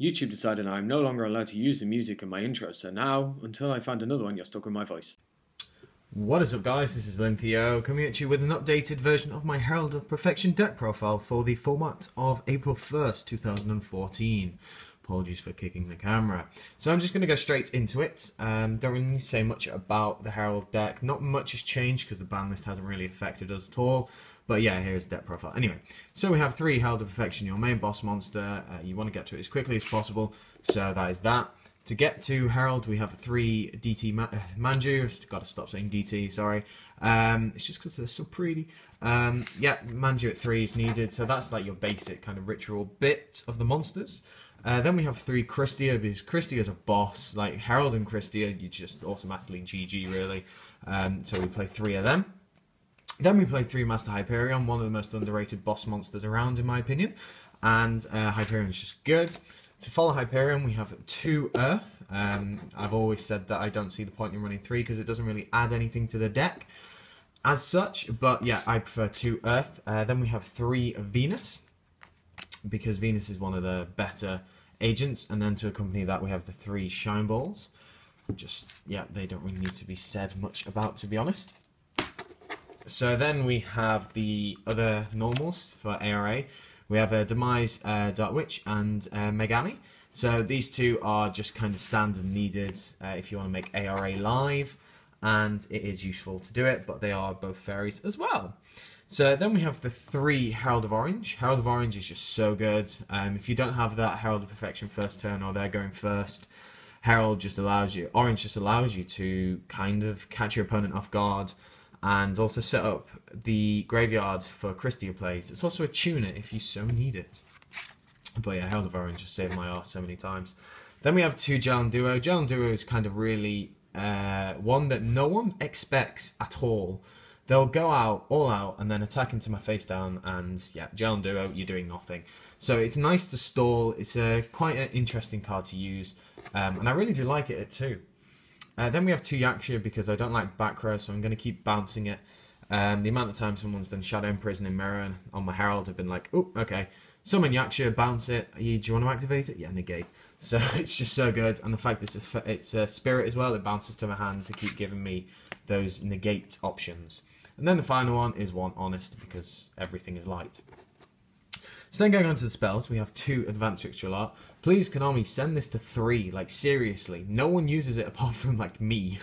YouTube decided I'm no longer allowed to use the music in my intro, so now, until I find another one, you're stuck with my voice. What is up, guys? This is Lintheo coming at you with an updated version of my Herald of Perfection deck profile for the format of April 1st, 2014. Apologies for kicking the camera. So I'm just going to go straight into it. Don't really need to say much about the Herald deck. Not much has changed because the ban list hasn't really affected us at all. But yeah, here's the deck profile. Anyway, so we have 3 Herald of Perfection, your main boss monster. You want to get to it as quickly as possible, so that is that. To get to Herald, we have 3 DT Manju. Got to stop saying DT, sorry. It's just because they're so pretty. Yeah, Manju at 3 is needed, so that's like your basic kind of ritual bit of the monsters. Then we have 3 Christia, because Christia is a boss. Like Herald and Christia, you just automatically GG, really. So we play 3 of them. Then we play 3 Master Hyperion, one of the most underrated boss monsters around, in my opinion. And Hyperion is just good. To follow Hyperion, we have 2 Earth. I've always said that I don't see the point in running 3 because it doesn't really add anything to the deck as such. But yeah, I prefer 2 Earth. Then we have 3 Venus, because Venus is one of the better agents. And then to accompany that, we have the 3 Shine Balls. Just, yeah, they don't really need to be said much about, to be honest. So then we have the other normals for ARA. We have a Demise, Dark Witch, and Megami. So these 2 are just kind of standard needed if you want to make ARA live, and it is useful to do it, but they are both fairies as well. So then we have the 3 Herald of Orange. Herald of Orange is just so good. If you don't have that Herald of Perfection first turn, or they're going first, Orange just allows you to kind of catch your opponent off guard, and also set up the graveyard for Christia plays. It's also a tuner if you so need it. But yeah, Herald of Orange has saved my arse so many times. Then we have 2 Jalan Duo. Jalan Duo is kind of really one that no one expects at all. They'll go out, all out, and then attack into my face down, and yeah, Jalan Duo, you're doing nothing. So it's nice to stall. It's quite an interesting card to use, and I really do like it at 2. Then we have 2 Yaksha, because I don't like back row, so I'm going to keep bouncing it. The amount of time someone's done Shadow Imprison in Mirror on my Herald have been like, oh, okay, summon Yaksha, bounce it. Do you want to activate it? Yeah, negate. So it's just so good. And the fact that it's a Spirit as well, it bounces to my hand to keep giving me those negate options. And then the final one is 1 Honest, because everything is light. So then going on to the spells, we have 2 Advanced Ritual Art. Please, Konami, send this to 3, like seriously. No one uses it apart from like me.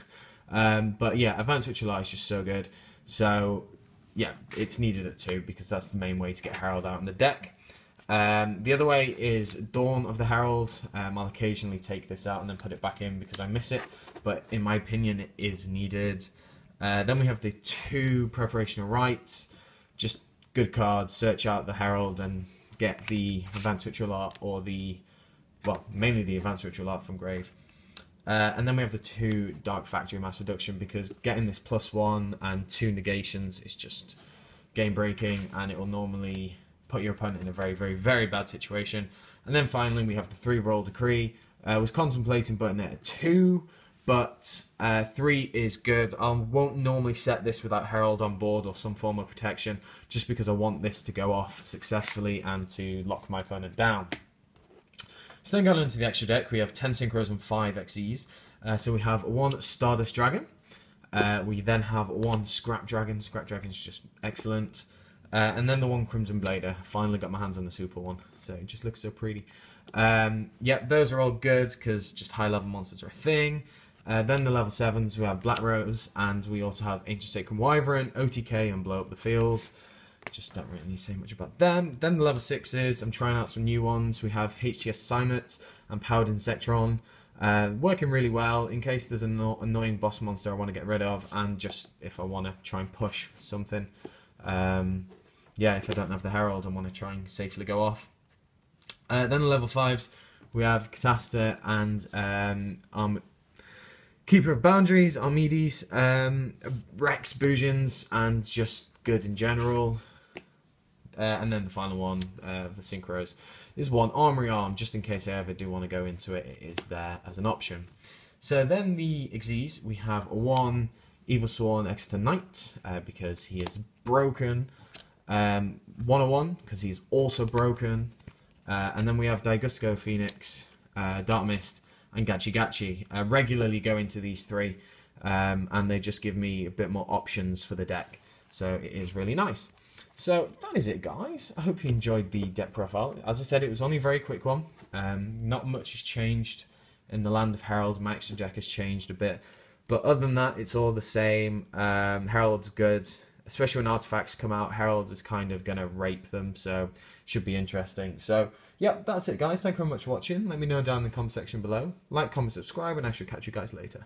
But yeah, Advanced Ritual Art is just so good. So yeah, it's needed at 2 because that's the main way to get Herald out in the deck. The other way is Dawn of the Herald. I'll occasionally take this out and then put it back in because I miss it. But in my opinion, it is needed. Then we have the 2 Preparational Rites. Just good cards. Search out the Herald and get the Advanced Ritual Art, or the, well, mainly the Advanced Ritual Art from Grave. And then we have the 2 Dark Factory Mass Reduction, because getting this +1 and 2 negations is just game breaking, and it will normally put your opponent in a very, very, very bad situation. And then finally we have the 3 Royal Decree. I was contemplating putting it at 2, but 3 is good. I won't normally set this without Herald on board or some form of protection, just because I want this to go off successfully and to lock my opponent down. So then going into the extra deck, we have 10 Synchros and 5 XEs. So we have 1 Stardust Dragon. We then have 1 Scrap Dragon. Scrap Dragon is just excellent. And then the 1 Crimson Blader. Finally got my hands on the super one, so it just looks so pretty. Yeah, those are all good because just high level monsters are a thing. Then the level 7s, we have Black Rose, and we also have Ancient Sacred Wyvern, OTK, and Blow Up the Field. Just don't really need to say much about them. Then the level 6s, I'm trying out some new ones. We have HTS Signet and Powered Insectron. Working really well in case there's an annoying boss monster I want to get rid of, and just if I want to try and push for something. Yeah, if I don't have the Herald, I want to try and safely go off. Then the level 5s, we have Catasta and Keeper of Boundaries, Armides, Rex, Bujans, and just good in general. And then the final one, the Synchros, is 1 Armory Arm, just in case I ever do want to go into it, it is there as an option. So then the Xyz, we have 1 Evil Sworn Exeter Knight, because he is broken. 101, because he is also broken. And then we have Daigusko, Phoenix, Dark Mist, and Gachi Gachi. I regularly go into these three, and they just give me a bit more options for the deck. So it is really nice. So that is it, guys. I hope you enjoyed the deck profile. As I said, it was only a very quick one. Not much has changed in the land of Herald. My extra deck has changed a bit. But other than that, it's all the same. Herald's good. Especially when artifacts come out, Herald is kind of going to rape them. So should be interesting. So, yeah, that's it, guys. Thank you very much for watching. Let me know down in the comment section below. Like, comment, subscribe, and I shall catch you guys later.